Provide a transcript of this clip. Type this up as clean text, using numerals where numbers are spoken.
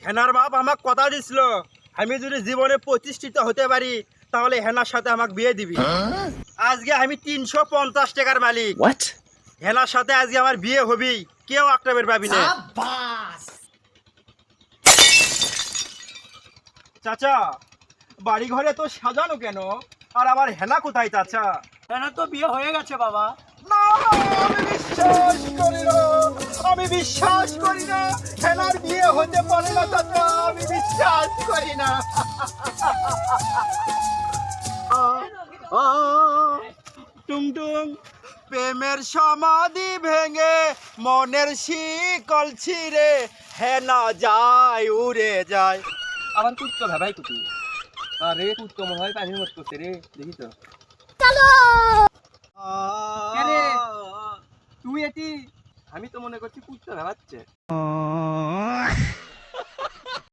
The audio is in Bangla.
হেনার বাপ আমাকে কথা দিছিল, আমি যদি জীবনে প্রতিষ্ঠিত হতে পারি তাহলে হেনার সাথে আমাকে বিয়ে দিবি। আজকে আমি 350 টাকার মালিক। হেনার সাথে আজকে আমার বিয়ে হবি, কেউ আক্রমণ পাবি না। চাচা, বাড়ি ঘরে তো সাজানো কেন, আর আমার হেনা কোথায় চাচা? হেনা তো বিয়ে হয়ে গেছে বাবা। না, আমি বিশ্বাস করি না, আমি বিশ্বাস করি না, হেনার বিয়ে হতে পারে না চাচা, আমি বিশ্বাস করি না। টুংটুং, প্রেমের সমাধি ভেঙে মনের শিকল ছিঁড়ে হেনা যায় উড়ে যায়। আবার কুত্তো ভাই কুতু, আরে কুত্তো মনে হয় পানির মত করছে রে, দেখি তো। কে রে? তুই এটি? আমি তো মনে করছি কুত্তো ভাবাচ্ছে।